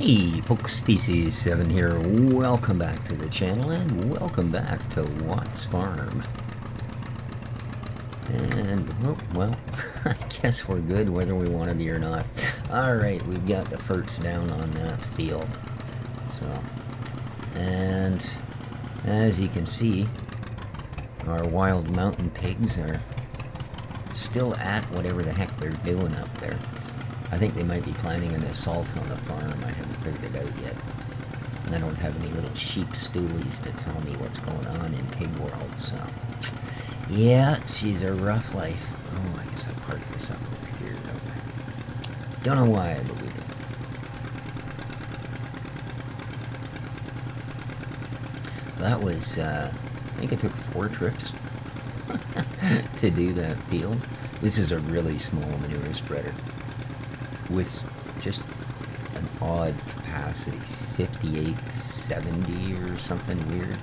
Hey folks, Wheels247 here. Welcome back to the channel and welcome back to Watt's Farm. And, well, I guess we're good whether we want to be or not. Alright, we've got the first down on that field. So, and as you can see, our wild mountain pigs are still at whatever the heck they're doing up there. I think they might be planning an assault on the farm. I haven't figured it out yet. And I don't have any little sheep stoolies to tell me what's going on in pig world, so... yeah, she's a rough life. Oh, I guess I parked this up over here, don't know why, but we did. That was, I think it took 4 trips to do that field. This is a really small manure spreader with just an odd capacity, 58, 70 or something weird.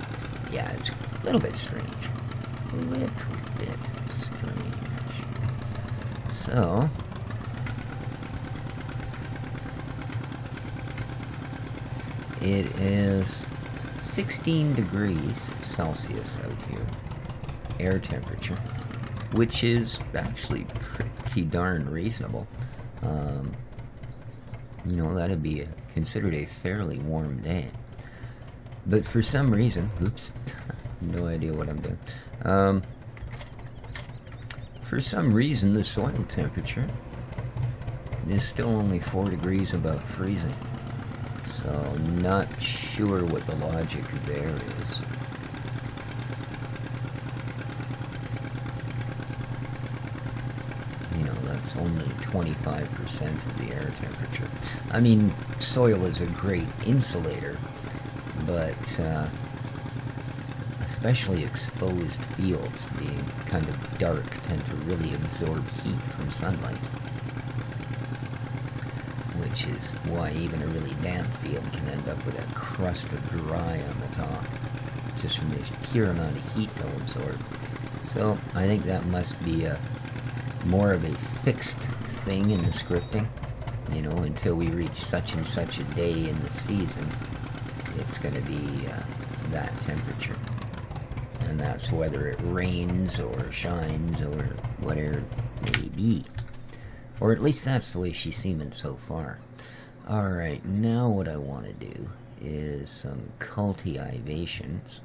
Yeah, it's a little bit strange. A little bit strange. So, it is 16 degrees Celsius out here, air temperature, which is actually pretty darn reasonable. You know, that'd be considered a fairly warm day. But for some reason, oops, no idea what I'm doing. For some reason, the soil temperature is still only 4 degrees above freezing. So, not sure what the logic there is. You know, that's only 25% of the air temperature. I mean, soil is a great insulator, but especially exposed fields being kind of dark tend to really absorb heat from sunlight, which is why even a really damp field can end up with a crust of dry on the top, just from the pure amount of heat they'll absorb. So I think that must be more of a fixed thing in the scripting. You know, until we reach such and such a day in the season, it's going to be that temperature. And that's whether it rains or shines or whatever it may be. Or at least that's the way she's seeming so far. Alright, now what I want to do is some cultivations.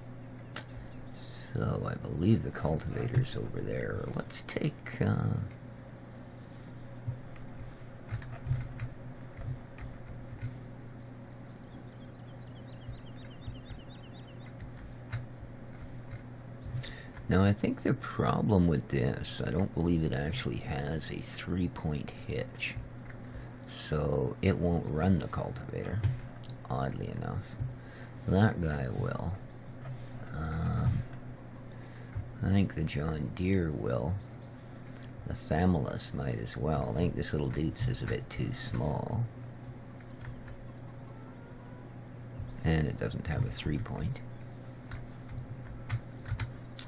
So I believe the cultivator's over there. Let's take... Now, I think the problem with this, I don't believe it actually has a 3-point hitch. So, it won't run the cultivator, oddly enough. That guy will. I think the John Deere will. The Famulus might as well. I think this little Doots is a bit too small. And it doesn't have a 3-point.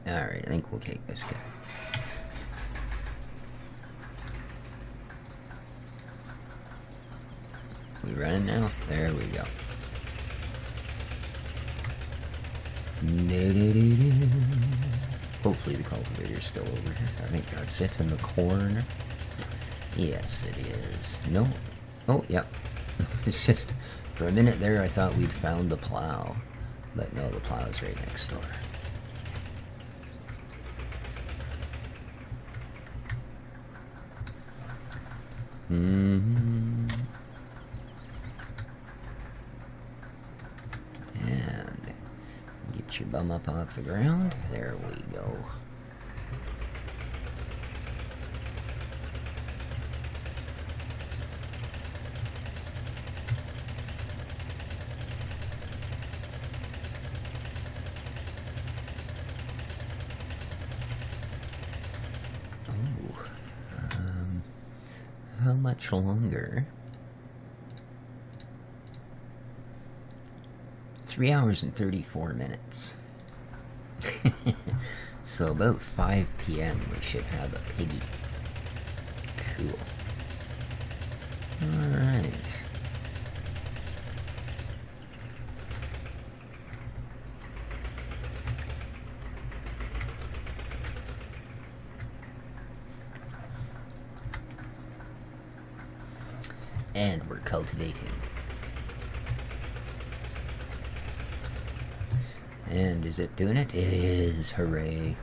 Alright, I think we'll take this guy. We running now? There we go. Hopefully the cultivator's still over here. I think that's it in the corner. Yes, it is. No. Oh, yep. It's just, for a minute there I thought we'd found the plow. But no, the plow's right next door. And get your bum up off the ground. There we go. How much longer? 3 hours and 34 minutes. So about 5 p.m. we should have a piggy. Cool. Alright. And we're cultivating. And is it doing it? It is. Hooray.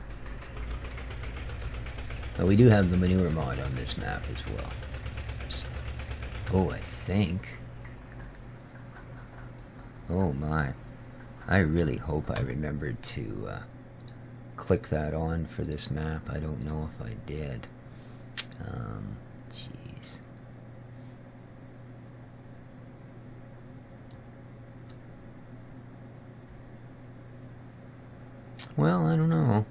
Well, we do have the manure mod on this map as well. So, oh, I think. Oh my. I really hope I remembered to click that on for this map. I don't know if I did. Jeez. Well, I don't know.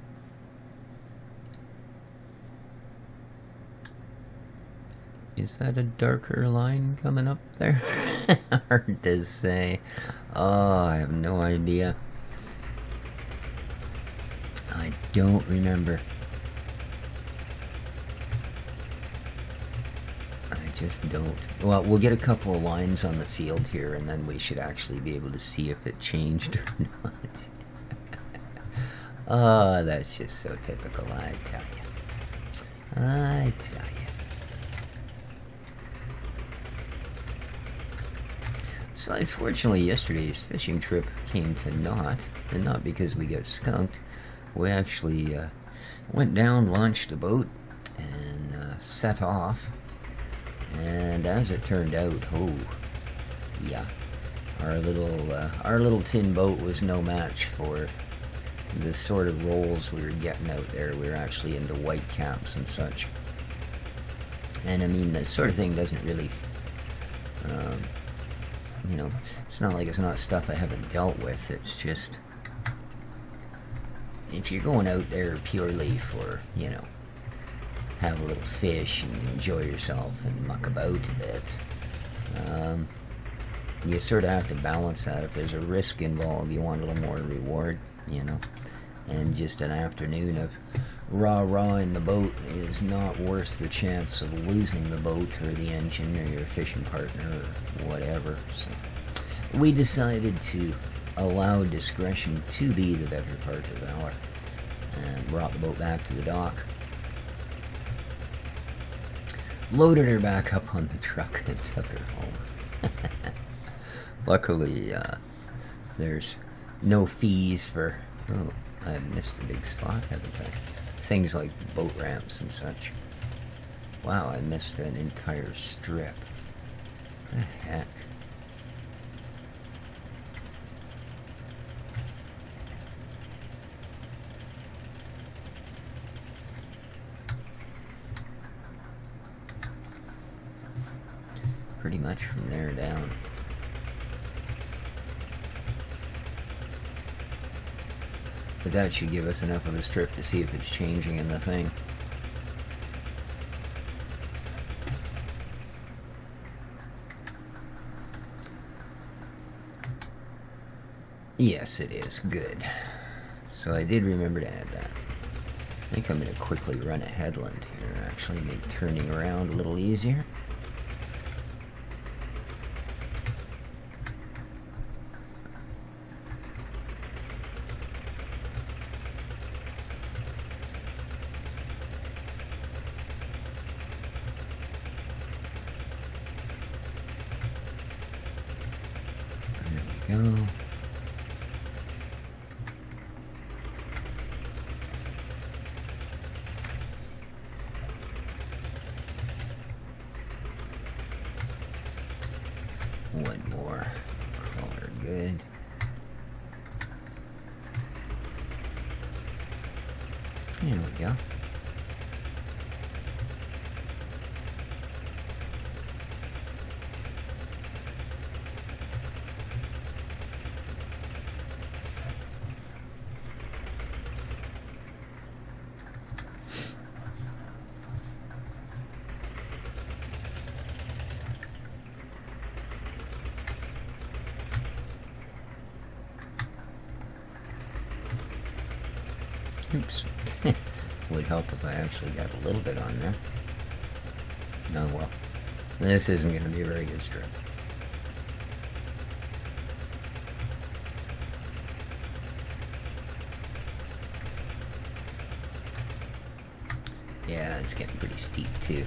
Is that a darker line coming up there? Hard to say. Oh, I have no idea. I don't remember. I just don't. Well, we'll get a couple of lines on the field here, and then we should actually be able to see if it changed or not. Oh, that's just so typical, I tell you. I tell you. So unfortunately, yesterday's fishing trip came to naught, and not because we got skunked. We actually went down, launched the boat, and set off. And as it turned out, oh, yeah, our little tin boat was no match for the sort of rolls we were getting out there. We were actually into white caps and such. And I mean, the sort of thing doesn't really, you know, it's not like it's not stuff I haven't dealt with. It's just, if you're going out there purely for, you know, have a little fish and enjoy yourself and muck about a bit, you sort of have to balance that. If there's a risk involved, you want a little more reward, you know. And just an afternoon of rah-rah in the boat is not worth the chance of losing the boat or the engine or your fishing partner or whatever. So we decided to allow discretion to be the better part of valor and brought the boat back to the dock. Loaded her back up on the truck and took her home. Luckily, there's no fees for... Oh, I missed a big spot, haven't I? Things like boat ramps and such. Wow, I missed an entire strip. What the heck? Pretty much from there down. But that should give us enough of a strip to see if it's changing in the thing. Yes, it is. Good. So I did remember to add that. I think I'm going to quickly run a headland here, actually make turning around a little easier. Go. One more. Color good. There we go. Oops. Would help if I actually got a little bit on there. Oh well. This isn't going to be a very good strip. Yeah, it's getting pretty steep too.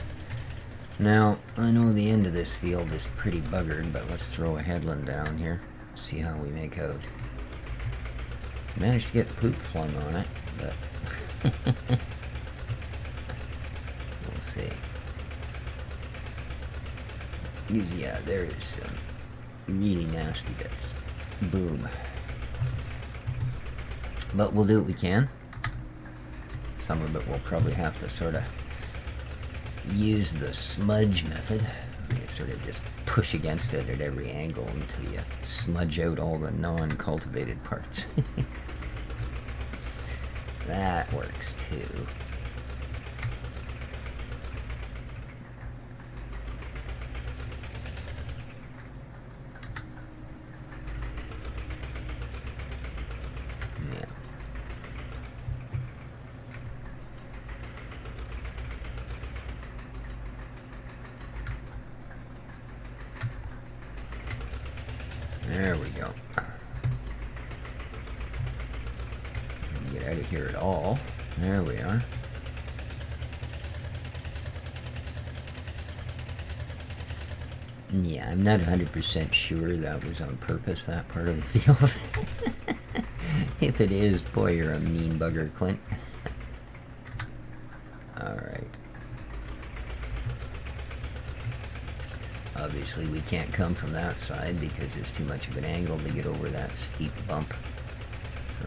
Now, I know the end of this field is pretty buggered, but let's throw a headland down here. See how we make out. Managed to get the poop flung on it, but we'll see. Yeah, there is some really nasty bits. Boom. But we'll do what we can. Some of it we'll probably have to sort of use the smudge method. You sort of just push against it at every angle until you smudge out all the non-cultivated parts. That works too. There we go. Get out of here at all. There we are. Yeah, I'm not 100% sure that was on purpose, that part of the field. If it is, boy, you're a mean bugger, Clint. Alright. Obviously, we can't come from that side because it's too much of an angle to get over that steep bump. So,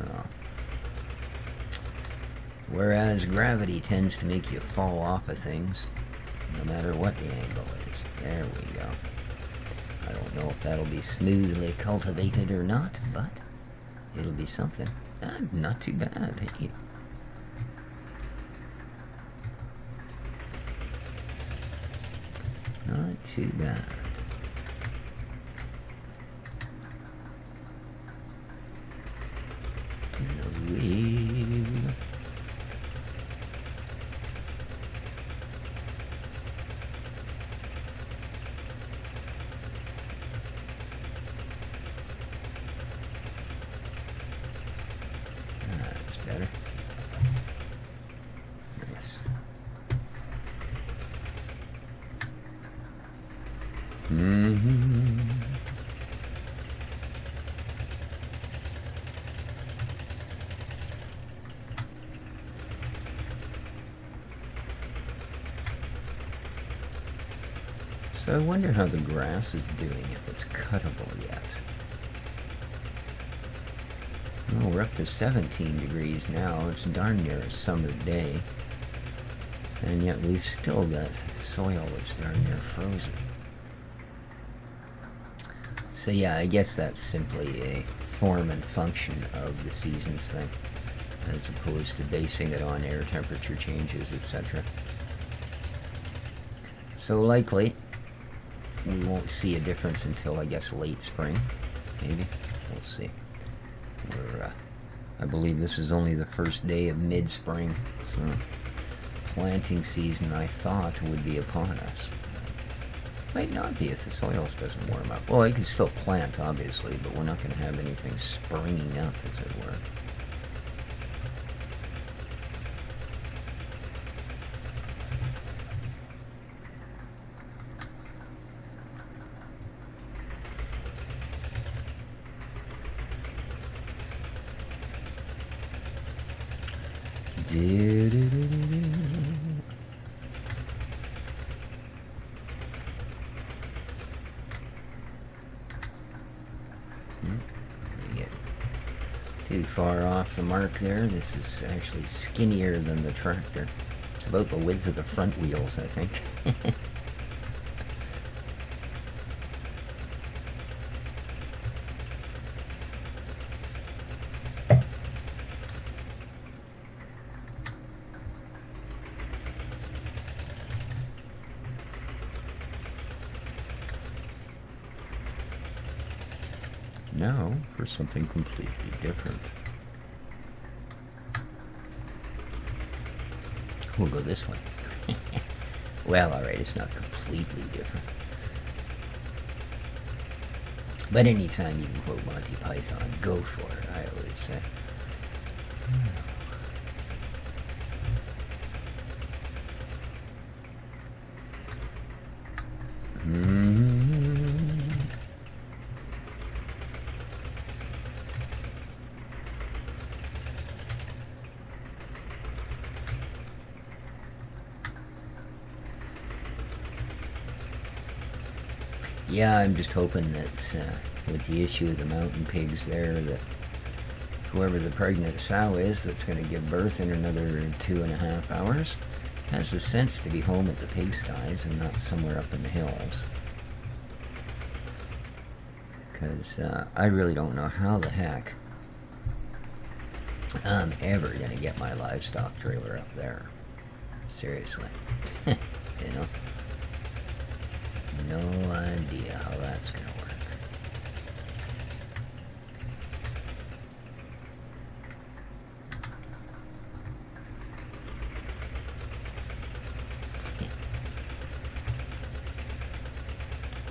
whereas gravity tends to make you fall off of things, no matter what the angle is. There we go. I don't know if that'll be smoothly cultivated or not, but it'll be something. Not too bad. Hey. Not too bad. And away. That's better. Nice. So I wonder how the grass is doing, if it's cuttable yet. Well, we're up to 17 degrees now. It's darn near a summer day. And yet we've still got soil that's darn near frozen. So yeah, I guess that's simply a form and function of the seasons thing, as opposed to basing it on air temperature changes, etc. So likely, we won't see a difference until, I guess, late spring, maybe. We'll see. I believe this is only the first day of mid-spring, so planting season, I thought, would be upon us. Might not be if the soils doesn't warm up. Well, you can still plant, obviously, but we're not going to have anything springing up, as it were. Get too far off the mark there. This is actually skinnier than the tractor. It's about the width of the front wheels, I think. Now for something completely different. We'll go this way. Well, alright, it's not completely different. But anytime you can quote Monty Python, go for it, I always say. yeah, I'm just hoping that with the issue of the mountain pigs there, that whoever the pregnant sow is that's going to give birth in another 2.5 hours has the sense to be home at the pigsties and not somewhere up in the hills. Because I really don't know how the heck I'm ever going to get my livestock trailer up there. Seriously. You know? No idea how that's going to work.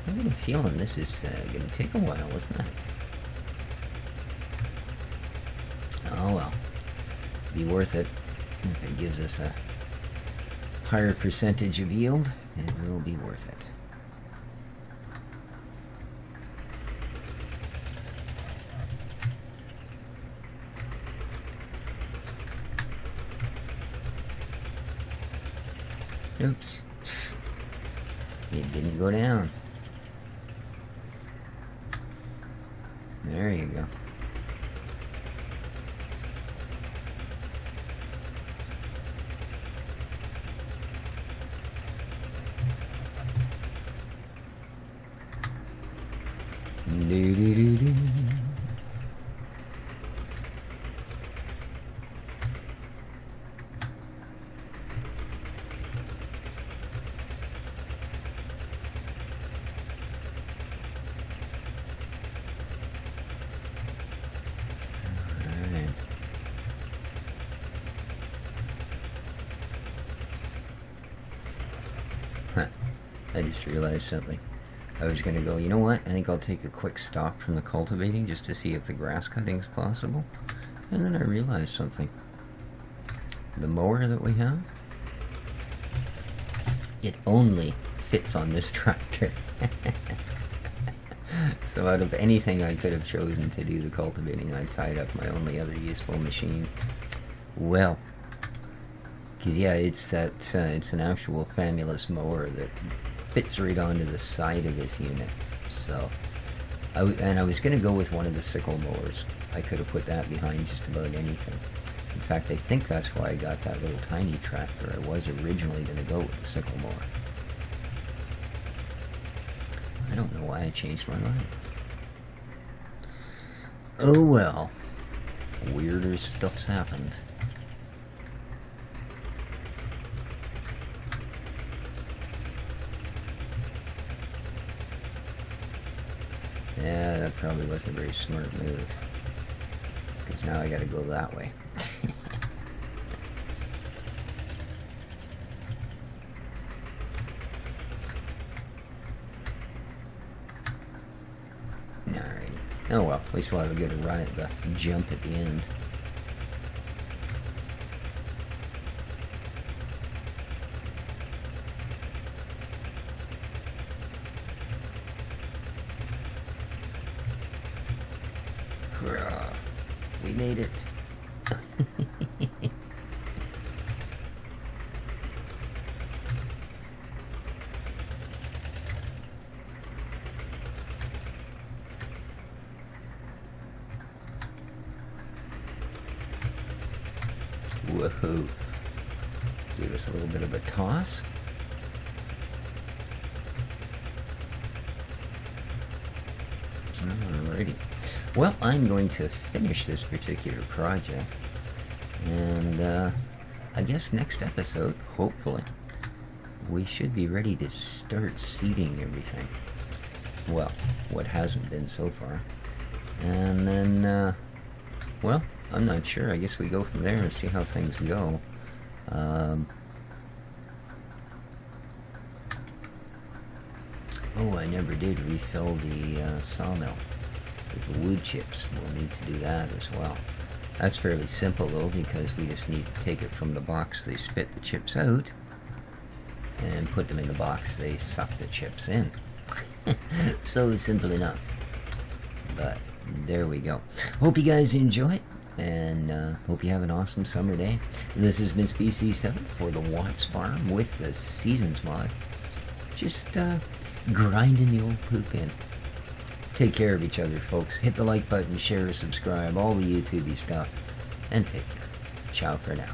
I get a feeling this is going to take a while, isn't it? Oh well. Be worth it. If it gives us a higher percentage of yield, it will be worth it. Oops. It didn't go down. There you go. Do-do-do-do. I just realized something. I was going to go, you know what, I think I'll take a quick stop from the cultivating just to see if the grass cutting is possible. And then I realized something. The mower that we have, it only fits on this tractor. So out of anything I could have chosen to do the cultivating, I tied up my only other useful machine. Well, because yeah, it's an actual famulous mower that fits right onto the side of this unit. So, I was going to go with one of the sickle mowers. I could have put that behind just about anything. In fact, I think that's why I got that little tiny tractor. I was originally going to go with the sickle mower. I don't know why I changed my mind. Oh well. Weirder stuff's happened. Yeah, that probably wasn't a very smart move. Because now I gotta go that way. Alrighty. Oh well, at least we'll have a good run at the jump at the end. We made it. Woohoo. Give us a little bit of a toss. Alrighty. Well, I'm going to finish this particular project, and I guess next episode, hopefully, we should be ready to start seeding everything. Well, what hasn't been so far. And then, well, I'm not sure. I guess we go from there and see how things go. Oh, I never did refill the sawmill with the wood chips. We'll need to do that as well. That's fairly simple though, because we just need to take it from the box they spit the chips out and put them in the box they suck the chips in. So simple enough. But there we go. Hope you guys enjoy it, and hope you have an awesome summer day. This has been Species 7 for the Watts Farm with the Seasons mod. Just grinding the old poop in. Take care of each other, folks. Hit the like button, share, subscribe, all the YouTubey stuff. And take care. Ciao for now.